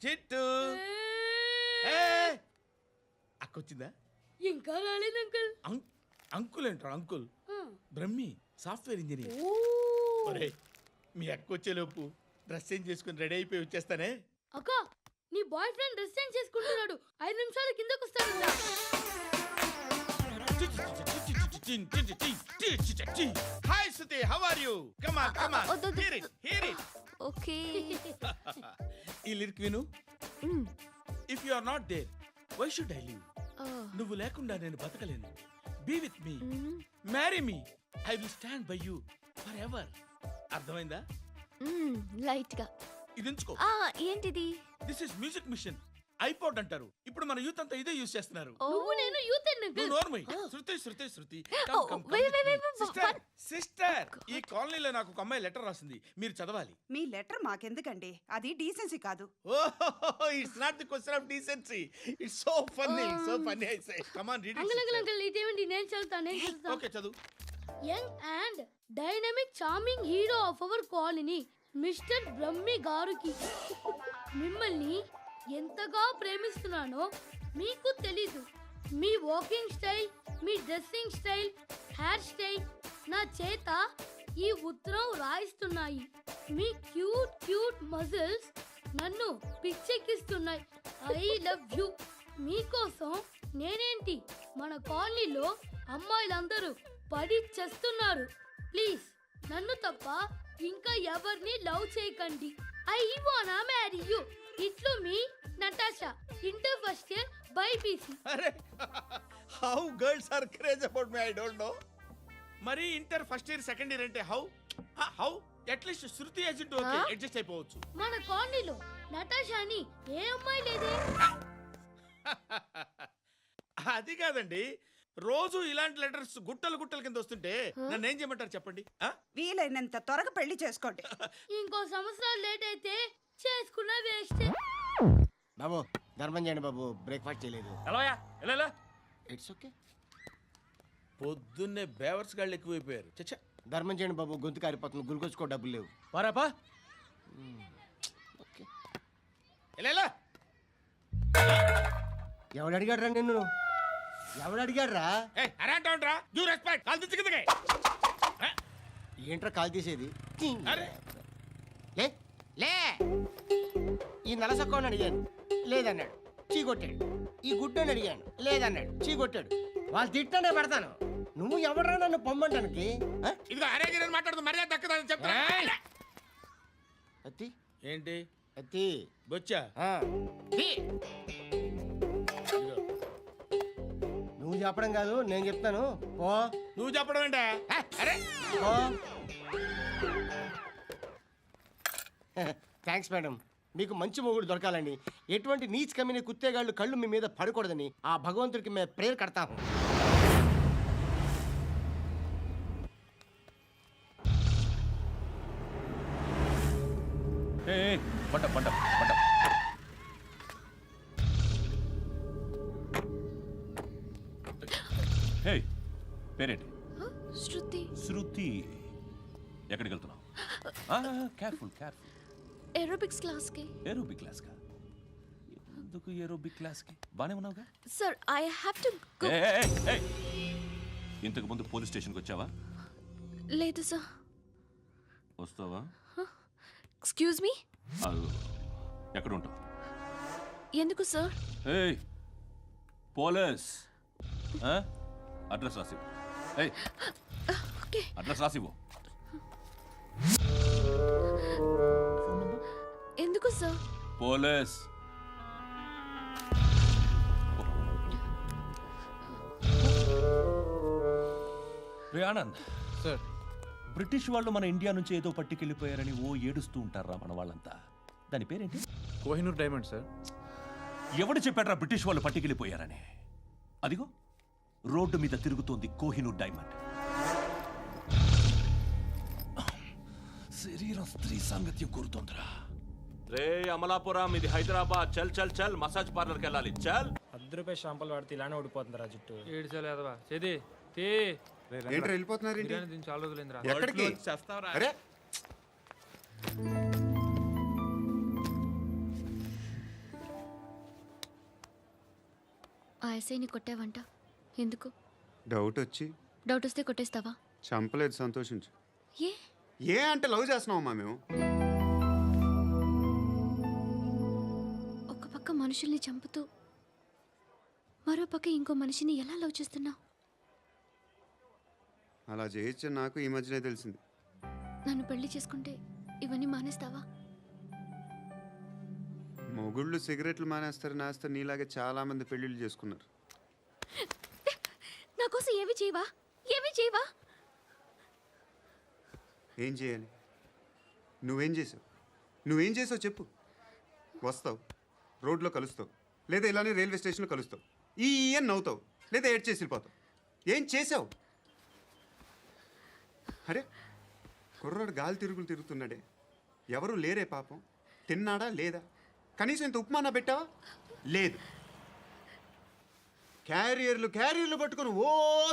చిట్టు అక్కొచ్చిందా? ఇంకా రాలేదు అంకుల్. అంకుల్ ఏంట్రా అంకుల్? Brahmi software engineer. ఒరేయ్, మీ అక్కొచ్చేలోపు డ్రెస్ చేంజ్ చేసుకుని రెడీ అయిపోయి వచ్చేస్తానే. అక్క, నీ బాయ్ ఫ్రెండ్ డ్రెస్ చేంజ్ చేసుకుంటున్నాడు. 5 నిమిషాలు కిందకు వస్తాడంట. Hi Suthi, how are you? Come on come on, hear it hear it. Okay. ఈ లిరిక్ విను. If you are not there why should I live? నువ్వు లేకుండా నేను బతకలేను. Be with me, marry me, I will stand by you forever. అర్థమైందా? Light గా. ఇది ఉంచుకో. ఏంటిది? This is music machine. IPod అంటారు. ఇప్పుడు మన యూత్ అంతా ఇదే యూస్ చేస్తున్నారు. నువ్వు నేను యూత్ అంకుల్. నోర్మై. శృతి శృతి శృతి. సిస్టర్, ఈ కాలనీలో నాకు ఒక అమ్మాయి లెటర్ రాసింది, మీరు చదవాలి. మీ లెటర్ మాకెందుకండి? అది డీసెన్సీ కాదు. It's not the question of decency. It's so funny, so funny. I say come on read it. Uncle ఇదేంటి? నేను చదువుతాను. ఓకే చదువు. Young and dynamic charming hero of our colony mister Brahmi గారికి మిమ్మల్ని ఎంతగా ప్రేమిస్తున్నానో మీకు తెలీదు. మీ వాకింగ్ స్టైల్, మీ డ్రెస్సింగ్ స్టైల్, హెయిర్ స్టైల్ నా చేత ఈ ఉత్తరం రాయిస్తున్నాయి. మీ క్యూట్ క్యూట్ మజిల్స్ నన్ను పిచ్చెక్కిస్తున్నాయి. I love you. మీకోసం నేనేంటి, మన కాలనీలో అమ్మాయిలందరూ పడి చేస్తున్నారు. ప్లీజ్ నన్ను తప్ప ఇంకా ఎవరిని లవ్ చేయకండి. ఐ వానా మ్యారీ యూ. ఇట్లు మీ Natasha, inter first year BiPC. అరే, how girls are craze about me I don't know. మరి inter first year second year అంటే how how at least Shruti agent okay adjust అయిపోవచ్చు. మన కాలనీలో నటాషా అని ఏ అమ్మాయి లేదే. అది కాదండి, రోజు ఇలాంటి లెటర్స్ గుట్టలు గుట్టల కింద వస్తుంటే నన్ను ఏం చేయమంటారు చెప్పండి? వీలైనంత త్వరగా పెళ్లి చేసుకోండి. ఇంకో సంవత్సరాలు లేట్ అయితే చేసుకున్న వేస్ట్. బాబు ధర్మం చేయండి బాబు, బ్రేక్ఫాస్ట్ చేయలేదు. It's okay. పొద్దున్నే బేవర్స్ గాళ్ళు ఎక్కువైపోయారు. చచ్చా, ధర్మం చేయండి బాబు, గొంతు కారిపోతుంది, గురికొచ్చుకో డబ్బులు లేవు. పారాపా. ఓకే. ఎవడు అడిగాడు రా నిన్ను? ఎవడు అడిగాడు రా? ఏంట్రా కాల్ తీసేది? లే లే. ఈ నలసక్కని అడిగాను, లేదన్నాడు, చీ కొట్టాడు. ఈ గుడ్డని అడిగాను, లేదన్నాడు, చీ కొట్టాడు. వాళ్ళు తిట్టానే పెడతాను. నువ్వు ఎవడరా నన్ను పొమ్మంటానికి? మాట్లాడుతూ మర్యాద దక్కదని చెప్తా. అత్తి ఏంటి? అత్తి బొచ్చా? నువ్వు చెప్పడం కాదు, నేను చెప్తాను. ఓ నువ్వు చెప్పడం ఏంటే? అరే థ్యాంక్స్ మేడం. మీకు మంచి మొగుడు దొరకాలని, ఎటువంటి నీచ్ కమ్మిన కుత్తేగాళ్ళు కళ్ళు మీ మీద పడకూడదని ఆ భగవంతుడికి మేము ప్రేయర్ కడతాము. పేరేంటి? శృతి. శృతి. ఎక్కడికి వెళ్తున్నావు? Careful careful. ఏరోబిక్స్ క్లాస్ కి. ఏరోబిక్ క్లాస్ కా? ఎందుకు ఏరోబిక్ క్లాస్ కి? బానే ఉన్నావుగా? Sir I have to go. ఇంతకు ముందు పోలీస్ స్టేషన్కి వచ్చావా? లేదు సార్. వస్తావా? Excuse me. ఎక్కడ ఉంటావు? ఎందుకు సార్? పోలీస్ అడ్రస్ రాసివ్వు. ఓకే. అడ్రస్ రాసివ్వు. ఎందుకు సార్? పోలీస్. రే ఆనంద్ సార్, బ్రిటిష్ వాళ్ళు మన ఇండియా నుంచి ఏదో పట్టుకెళ్ళిపోయారని ఓ ఏడుస్తూ ఉంటారా మన వాళ్ళంతా. దాని పేరేంటి? Kohinoor diamond sir. ఎవడు చెప్పాడ్రా బ్రిటిష్ వాళ్ళు పట్టుకెళ్ళిపోయారని? అదిగో రోడ్డు మీద తిరుగుతోంది కోహినూర్ డైమండ్. శరీరం స్త్రీ సాంగత్యం కోరుతోందిరా. రే అమలాపురం, ఇది హైదరాబాద్. చల్ చల్ చల్, మసాజ్ పార్లర్కి వెళ్ళాలి. చల్. ₹10 షాంపూలు వాడితే ఇలానే ఓడిపోతుందిరా జుట్టు. ఏడ్చలేదవా చేది వెళ్ళిపోతున్నారు చాలా రోజులైందిరా. ఎక్కడికి? అరే ఆ ఎస్ఐని కొట్టావంట ఎందుకు? డౌట్ వచ్చి డౌట్ వస్తే కొట్టేస్తావా? చంపలేదు, సంతోషించు. ఏ ఏ అంటే లవ్ చేస్తున్నామమ్మా మేము. ఒక పక్క మనుషుల్ని చంపుతూ మరో పక్క ఇంకో మనిషిని ఎలా లవ్ చేస్తున్నావు? అలా చేయొచ్చు నాకు ఈ మధ్యనే తెలిసింది. నన్ను పెళ్లి చేసుకుంటే ఇవన్నీ మానేస్తావా? మొగుళ్ళు సిగరెట్లు మానేస్తారు, నేస్తారు. నీలాగే చాలా మంది పెళ్ళిళ్ళు చేసుకున్నారు. నా కోసం ఏమి చేయవా? ఏమి చేయవా? ఏం చేయాలి? నువ్వేం చేసావు? నువ్వేం చేసావు చెప్పు. వస్తావు, రోడ్లో కలుస్తావు, లేదా ఇలానే రైల్వే స్టేషన్లో కలుస్తావు, ఈ అని నవ్వుతావు, లేదా ఏడ్ చేసి వెళ్ళిపోతావు. ఏం చేసావు? అరే కుర్రాడు గాలి తిరుగులు తిరుగుతున్నాడే, ఎవరు లేరే పాపం. తిన్నాడా లేదా? కనీసం ఇంత ఉప్మానా పెట్టావా? లేదు. క్యారియర్లు పట్టుకొని ఓ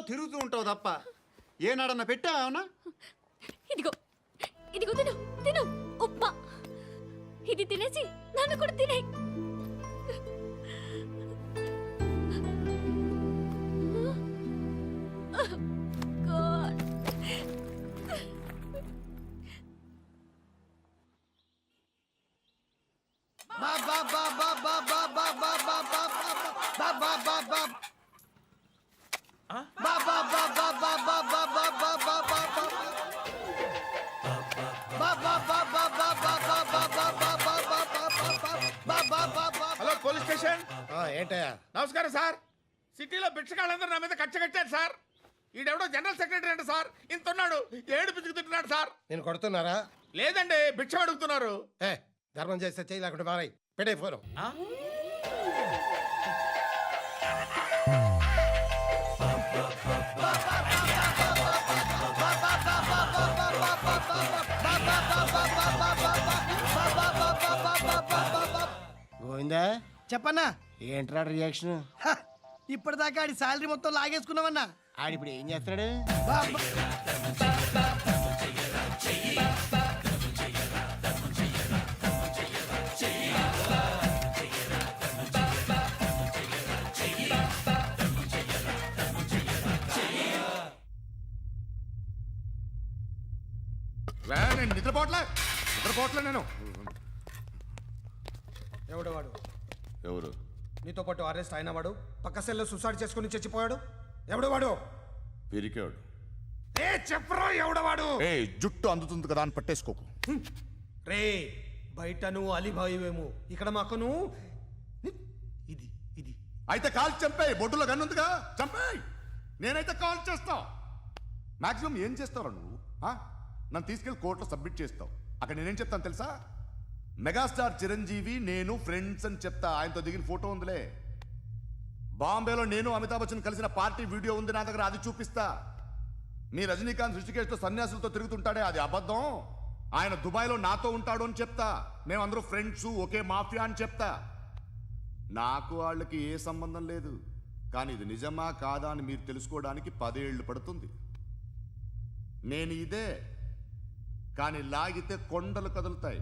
తిరుగుతూ ఉంటావు తప్ప ఏనాడన్నా పెట్టావా? అవునా? ఇదిగో ఇదిగో తిను తిను ఉప్మా. ఇది తినేసి నన్ను కూడా తినే. Hello police station. ఏంటయ్యా? నమస్కారం సార్. సిటీలో భిక్షగాళ్ళందరూ నా మీద కచ్చ కట్టారు సార్. ఈడెవడో జనరల్ సెక్రటరీ అంట సార్. ఇంత ఉన్నాడు, ఏడు పిచ్చుకు తింటున్నాడు సార్. నేను కొడుతున్నారా? లేదండి, భిక్ష అడుగుతున్నారు. ఏ ధర్మం చేస్తే చెయ్యి, లేకుంటే మారాయి. పెట్టే ఫోను. గోవిందా చెప్పన్నా. ఏంట్రా రియాక్షన్? ఇప్పటిదాకా ఆడి శాలరీ మొత్తం లాగేసుకున్నావన్నా. ఆడిప్పుడు ఏం చేస్తున్నాడు? నేను నిద్రపోవట్లే నేను. ఎవడు వాడు? ఎవరు? నీతో పాటు అరెస్ట్ అయిన వాడు, పక్క సెల్లో సూసైడ్ చేసుకుని చచ్చిపోయాడు. ఎవడు వాడు? పిరికాడు. ఏ చెప్పరా ఎవడవాడు? ఏ జుట్టు అందుతుంది కదా అని పట్టేసుకోకు. రే బయట నువ్వు అలీబాయివేమో, ఇక్కడ మాకు నువ్వు ఇది ఇది అయితే కాల్ చంపేయి. బొడ్డులో గన్నుందిగా, చంపేయి. నేనైతే కాల్ చేస్తా. మాక్సిమం ఏం చేస్తావు నువ్వు? నన్ను తీసుకెళ్లి కోర్టులో సబ్మిట్ చేస్తావు. అక్కడ నేనేం చెప్తాను తెలుసా? మెగాస్టార్ చిరంజీవి నేను ఫ్రెండ్స్ అని చెప్తా. ఆయనతో దిగిన ఫోటో ఉందిలే. బాంబేలో నేను అమితాబ్ బచ్చన్ కలిసిన పార్టీ వీడియో ఉంది నా దగ్గర, అది చూపిస్తా. మీ రజనీకాంత్ ఋషికేశ్తో సన్యాసులతో తిరుగుతుంటాడే, అది అబద్ధం. ఆయన దుబాయ్లో నాతో ఉంటాడు అని చెప్తా. మేమందరూ ఫ్రెండ్స్, ఒకే మాఫియా అని చెప్తా. నాకు వాళ్ళకి ఏ సంబంధం లేదు. కానీ ఇది నిజమా కాదా అని మీరు తెలుసుకోవడానికి 10 ఏళ్ళు పడుతుంది. నేను ఇదే, కానీ లాగితే కొండలు కదులుతాయి.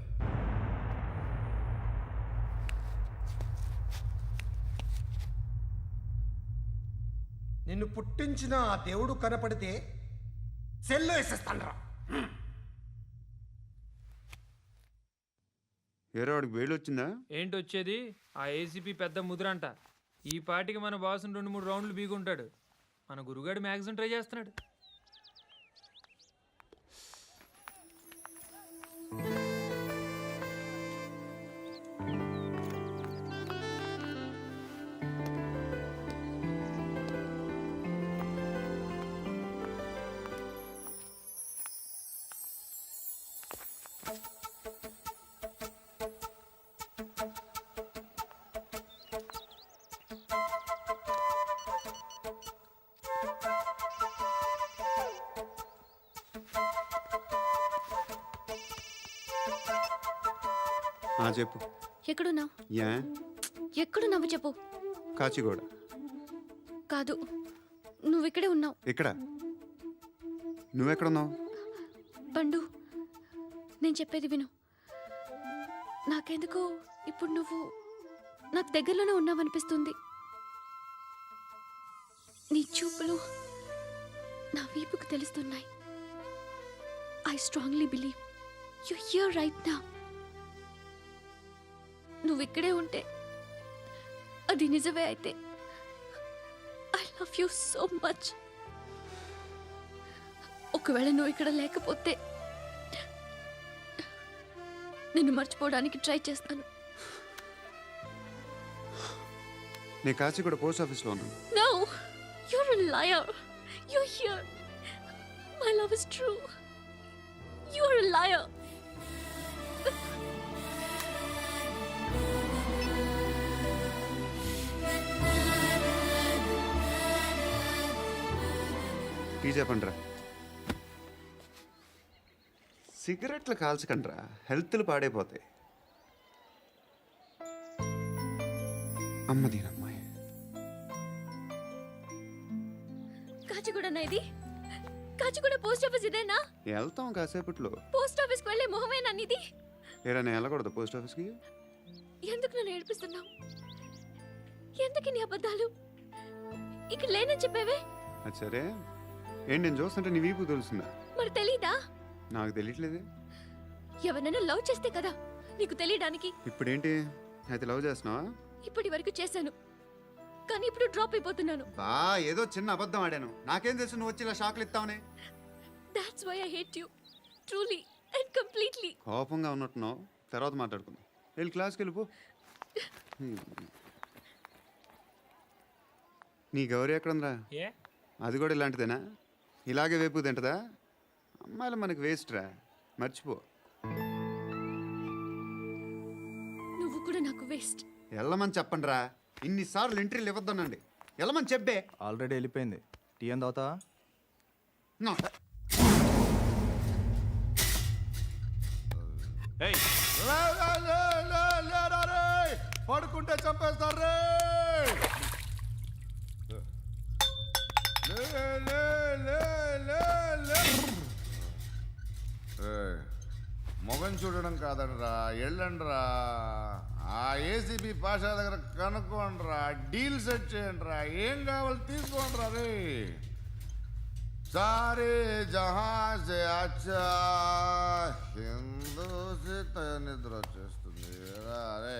నిన్ను పుట్టించిన ఆ దేవుడు కనపడితే సెల్లో వేసేస్తానరా. ఏరో వాడికి వేలు వచ్చిందా? ఏంటి వచ్చేది? ఆ ఏసీపీ పెద్ద ముద్రంట. ఈ పాటికి మన బాసును 2-3 రౌండ్లు బీగుంటాడు. మన గురుగాడు మ్యాగజైన్ ట్రై చేస్తున్నాడు. చెప్పు. ఎక్కడున్నావు? యా ఎక్కడున్నావు చెప్పు. కాచిగూడ. కాదు, నువ్వు ఇక్కడే ఉన్నావు. ఇక్కడ? నువ్వెక్కడున్నావు? పండు, నేను చెప్పేది విను. నాకెందుకు ఇప్పుడు నువ్వు నాకు దగ్గరలోనే ఉన్నావనిపిస్తుంది. నీ చూపులు నా వీపుకు తెలుస్తున్నాయి. I strongly believe you here right now. నువ్వు ఇక్కడే ఉంటే అది నిజమే అయితే I love you so much. ఒకవేళ నువ్వు ఇక్కడ లేకపోతే నిన్ను మర్చిపోవడానికి ట్రై చేస్తాను. నేను కాచిగూడ పోస్ట్ ఆఫీస్లో ఉన్నాను. No, you're a liar. You're here. My love is true. You're a liar. Tea చెప్పండిరా. సిగరెట్లు కాల్చకండ్రా, హెల్త్లు పాడైపోతాయి. అమ్మ దీనమ్మాయి. కాచిగూడనా ఇది? కాచిగూడ పోస్ట్ ఆఫీస్ ఇదేనా? వెళ్తాం కాసేపట్లో. పోస్ట్ ఆఫీస్కి వెళ్ళే మొహమేనా నీది? ఏరా నేను వెళ్ళకూడదు పోస్ట్ ఆఫీస్కి? ఎందుకు నన్ను ఏడిపిస్తున్నావు? ఎందుకు నీ అబద్ధాలు? ఇక్కడ లేనని చెప్పేవే. అది సరే, ఏంటి నేను చూస్తుంటే నీ వీపు తెలుస్తుందా? మరి తెలీదా? నాకు తెలియట్లేదే. ఎవరైనా లవ్ చేస్తే కదా నీకు తెలియడానికి. ఇప్పుడేంటి అయితే లవ్ చేస్తున్నావా? ఇప్పటి వరకు చేశాను, కానీ ఇప్పుడు డ్రాప్ అయిపోతున్నాను. ఏదో చిన్న అబద్ధం ఆడాను. నాకేం తెలుసు నువ్వు వచ్చి ఇలా షాక్లు ఇస్తావని. That's why I hate you. Truly and completely. కోపంగా ఉన్నట్టున్నావు, తర్వాత మాట్లాడుకుందాం. వెళ్ళి క్లాస్కి వెళ్ళిపో. నీ గౌరీ ఎక్కడుందిరా? ఏ అది కూడా ఇలాంటిదేనా? ఇలాగే వేపు తింటదా? అమ్మాయిలు మనకి వేస్ట్ రా, మర్చిపో. నువ్వు కూడా నాకు వేస్ట్. వెళ్ళమని చెప్పండి రా. ఇన్నిసార్లు ఎంట్రీలు ఇవ్వద్దనండి. వెళ్ళమని చెప్పే. ఆల్రెడీ వెళ్ళిపోయింది. టీ ఎంత అవుతా? పడుకుంటే చంపేస్తారు రే. మొగం చూడడం కాదండ్రా, ఎళ్ళండ్రా. ఆ ఏసీబీ పాషా దగ్గర కనుక్కోండ్రా, డీల్ సెట్ చేయండిరా, ఏం కావాలి తీసుకోండిరా రే. సారే జహాజే అచ్చా హిందూ నిద్ర వచ్చేస్తుంది రే.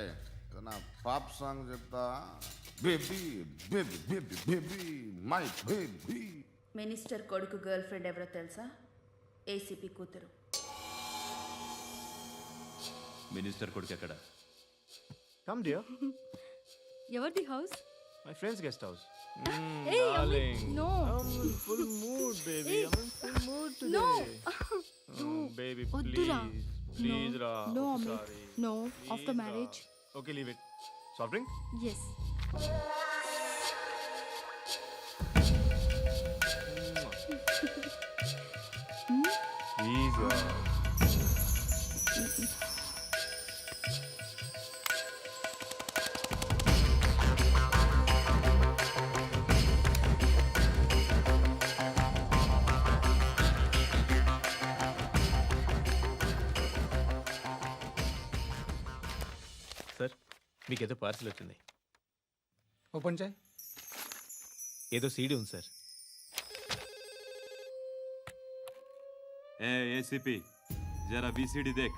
నా పాప్ సాంగ్ చెప్తా. Baby baby baby baby my baby. Minister కొడుకు గర్ల్ ఫ్రెండ్ ఎవరో తెలుసా? ఏసీపీ కూతురు. మినిస్టర్ కొడుకు ఎక్కడ? Come dear. ఎవరిది house? My friends guest house. Hey, Amit, no. Full mood baby. I'm in full mood today. No. Baby Oddura. please ra. No, Amit. Sorry. No, Please, after ra. marriage. Okay, leave it. Soft drink? Yes. Please ra. Sir, మీకేదో parcel వచ్చింది. Open చేయి. ఏదో CD ఉంది sir. ఏ ACP, జరా బీసీడీ దేక్,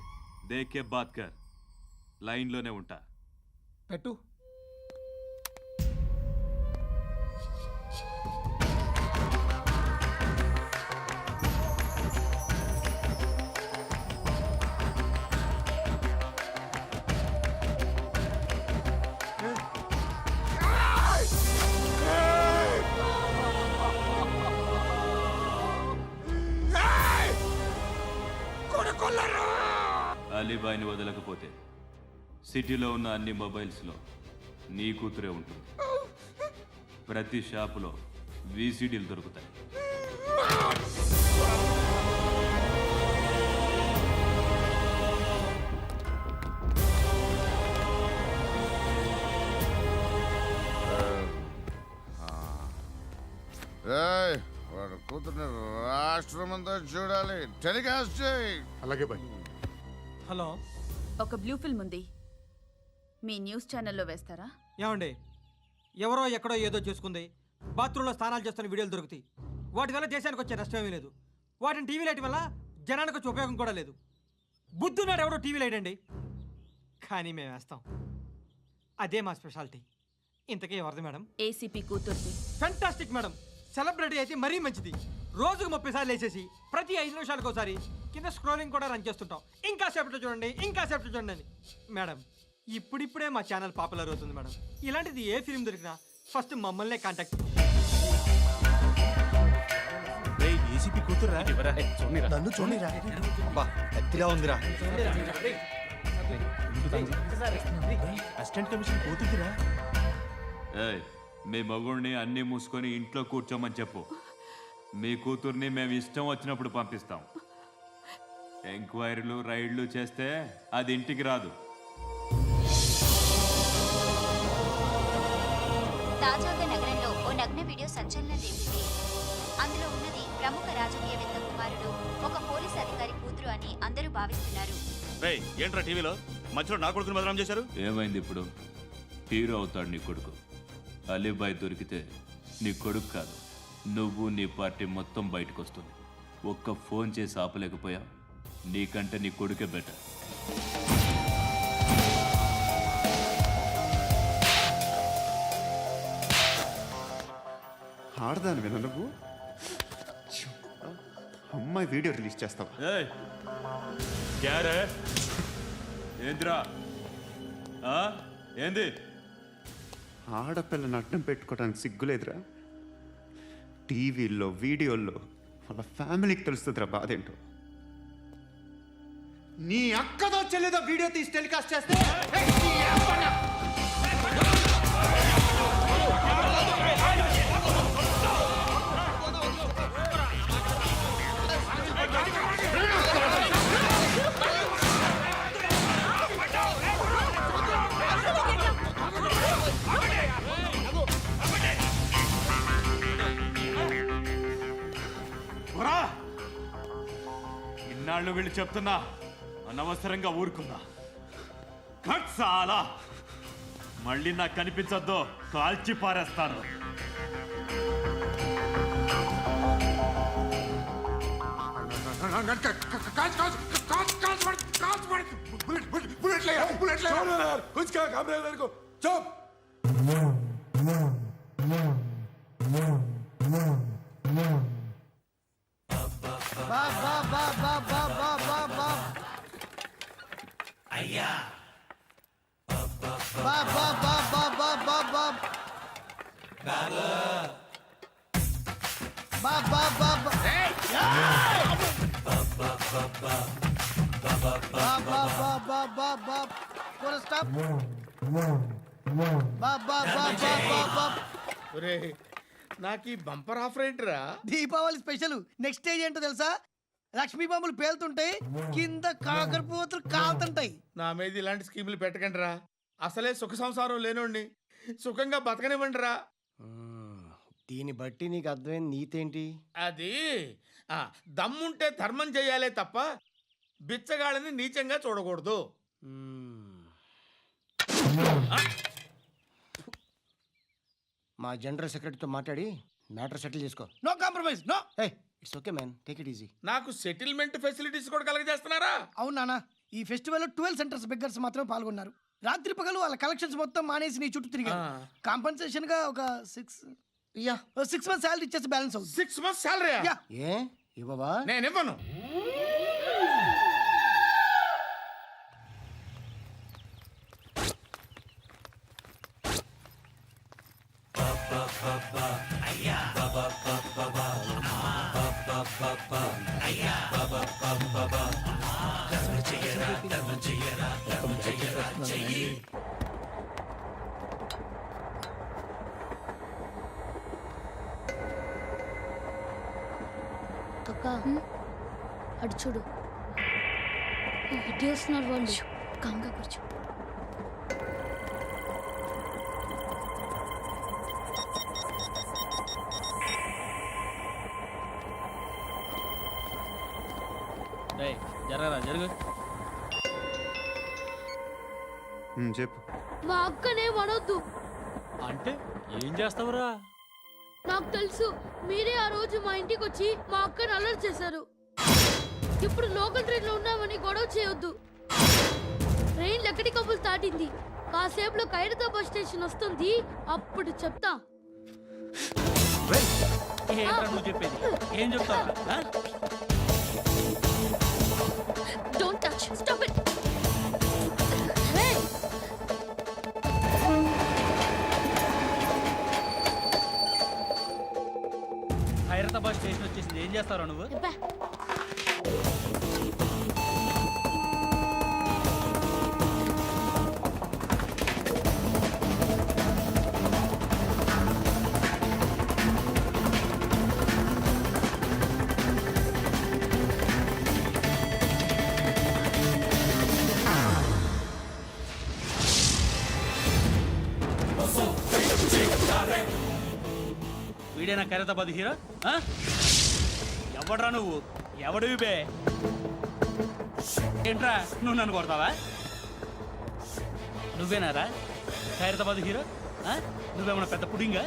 దేక్ కే బాత్ కర్. లైన్లోనే ఉంటా. పెట్టు. అలీబాయిని వదలకపోతే సిటీలో ఉన్న అన్ని మొబైల్స్లో నీ కూతురే ఉంటుంది. ప్రతి షాపులో వీసీడీలు దొరుకుతాయి. వాడు కూతుర్ని రాష్ట్రమంతా చూడాలి. టెలికాస్ట్ చేయి. అలాగే బాయ్. హలో, ఒక బ్లూ ఫిల్మ్ ఉంది, మీ న్యూస్ ఛానల్లో వేస్తారా? ఏమండి? ఎవరో ఎక్కడో ఏదో చేసుకుంది, బాత్రూంలో స్నానాలు చేస్తున్న వీడియోలు దొరుకుతాయి. వాటి వల్ల దేశానికి వచ్చే నష్టమేమీ లేదు. వాటిని టీవీ లైట్ వల్ల జనానికి వచ్చే ఉపయోగం కూడా లేదు. బుద్ధున్నాడు ఎవడో టీవీ లైట్ అండి, కానీ మేము వేస్తాం. అదే మా స్పెషాలిటీ. ఇంతకీ ఎవరిది మేడం? ఏసీపీ కూతుర్ది. Fantastic madam. సెలబ్రిటీ అయితే మరీ మంచిది. రోజుకు 30 సార్లు వేసేసి ప్రతి 5 నిమిషాలకు ఒకసారి కింద స్క్రోలింగ్ కూడా రన్ చేస్తుంటాం. ఇంకా సేపట్లో చూడండి, ఇంకా సేపట్లో చూడండి అని. మేడం, ఇప్పుడిప్పుడే మా ఛానల్ పాపులర్ అవుతుంది మేడం. ఇలాంటిది ఏ ఫిల్మ్ దొరికినా ఫస్ట్ మమ్మల్నే కాంటాక్ట్. ఏసీపీ కూతురా? నన్ను చూడరా, ఎత్తిగా ఉందిరా. అసిస్టెంట్ కమిషన్ కూతురా? ఏయ్, మీ మగుడిని అన్నీ మూసుకొని ఇంట్లో కూర్చోమని చెప్పు. మీ కూతుర్ని మేము ఇష్టం వచ్చినప్పుడు పంపిస్తాం. ఎంక్వైరీలు రైడ్లు చేస్తే అది ఇంటికి రాదు. తాజాగా నగరంలో ఓ నగ్న వీడియో సంచలనం రేపింది. అందులో ఉన్నది ప్రముఖ రాజకీయవేత్త కుమారుడు, ఒక పోలీస్ అధికారి కూతురు అని అందరూ భావిస్తున్నారు. ఏంట్రా టీవీలో మధ్యలో నా కొడుకుని బదనాం చేశారు? ఏమైంది ఇప్పుడు? హీరో అవుతాడు నీ కొడుకు. అలీబాయ్ దొరికితే నీ కొడుకు కాదు, నువ్వు నీ పార్టీ మొత్తం బయటకు వస్తుంది. ఒక్క ఫోన్ చేసి ఆపలేకపోయా, నీకంటే నీ కొడుకే బెటర్. ఆడదాని విన నువ్వు అమ్మాయి వీడియో రిలీజ్ చేస్తావా? ఏంద్రా ఏంది? ఆడపిల్లని అడ్డం పెట్టుకోవడానికి సిగ్గులేదురా? టీవీల్లో వీడియోల్లో వాళ్ళ ఫ్యామిలీకి తెలుస్తుందిరా బాధ ఏంటో. నీ అక్కదో చెల్లిదో వీడియో తీసి టెలికాస్ట్ చేస్తే ఇన్నాళ్ళు వీళ్ళు చెప్తున్నా అనవసరంగా ఊరుకున్నా. కట్ చాలా మళ్ళీ నాకు కనిపించొద్దు, కాల్చి పారేస్తాను. అయ్యా నాకు ఈ బంపర్ ఆఫర్ ఏంటిరా? దీపావళి స్పెషల్. నెక్స్ట్ స్టేజ్ ఏంటో తెలుసా? లక్ష్మీ బాంబులు పేలుతుంటాయి, కింద కాకరపోతులు కాలుతుంటాయి. నా మీద ఇలాంటి స్కీములు పెట్టకండి రా. అసలే సుఖ సంసారం లేనోండి, సుఖంగా బతకనివ్వండి రా. దీన్ని బట్టి నీకు అర్థమైన నీతేంటి? అది దమ్ముంటే ధర్మం చెయ్యాలే తప్ప బిచ్చగాళ్ళని నీచంగా చూడకూడదు. మా జనరల్ సెక్రటరీతో మాట్లాడి మ్యాటర్ సెటిల్ చేసుకో. No compromise, no. It's okay man, take it easy. నాకు సెటిల్మెంట్ ఫెసిలిటీస్ కూడా కలగజేస్తున్నారా? అవును నాన్న, ఈ ఫెస్టివల్ 12 సెంటర్స్ బెగ్గర్స్ మాత్రమే పాల్గొన్నారు. రాత్రి పగలు వాళ్ళ కలెక్షన్స్ మొత్తం మానేసి నీ చుట్టూ తిరిగారు. కాంపన్సేషన్ గా ఒక 6 మంత్స్ శాలరీ ఇచ్చేసి బ్యాలెన్స్ అవుతుంది. 6 మంత్స్ శాలరీ? ఏ ఇవ్వవా? నేను ఇవ్వను. అక్క అటు చూడు, ఇటు వస్తున్నారు వాళ్ళు. కామ్గా కూర్చో. జరగరా, జరుగు. చెప్పు. మా అక్కనే అనొద్దు. అంటే ఏం చేస్తావురా? నాకు తెలుసు, మీరే ఆ రోజు మా ఇంటికి వచ్చి మా అక్కని అలర్ట్ చేశారు. ఇప్పుడు లోకల్ ట్రైన్ లో ఉన్నామని గొడవ చేయొద్దు. ట్రైన్ లక్కడి కబుల్ దాటింది. కాసేపులో ఖైరతాబాద్ స్టేషన్ వస్తుంది, అప్పుడు చెప్తా. నువ్వు చెప్పేది ఏం చెప్తావు? Don't touch. Stop it. Khairatabad station వచ్చేసింది, ఏం చేస్తారా నువ్వు? వీడేనా ఖైరతాబాద్ హీరో? ఎవడ్రా నువ్వు? ఎవడివి బే? ఏంట్రా నువ్వు నన్ను కొడతావా? నువ్వేనారా ఖైరతాబాద్ హీరో? నువ్వేమన్నా పెద్ద పుడింగా?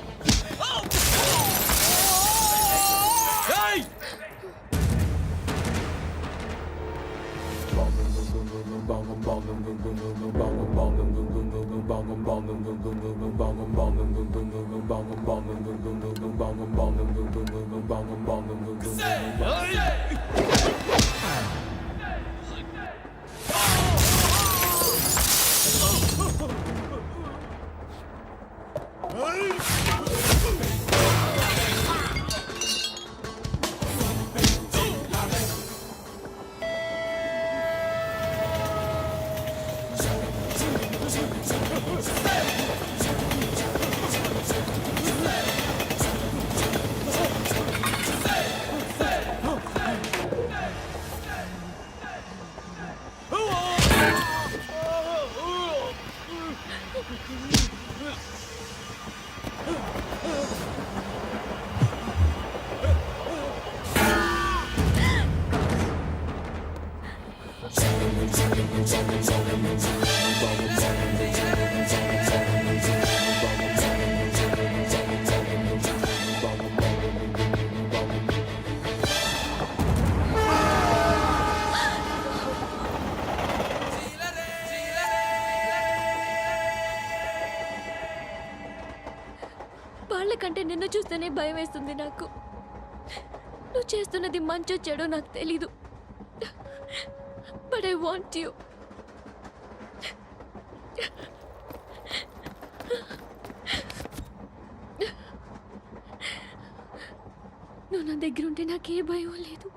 వాళ్ళకంటే నిన్ను చూస్తేనే భయం వేస్తుంది నాకు. నువ్వు చేస్తున్నది మంచో చెడో నాకు తెలీదు. But I want you. నువ్వు నా దగ్గర ఉంటే నాకే భయం లేదు.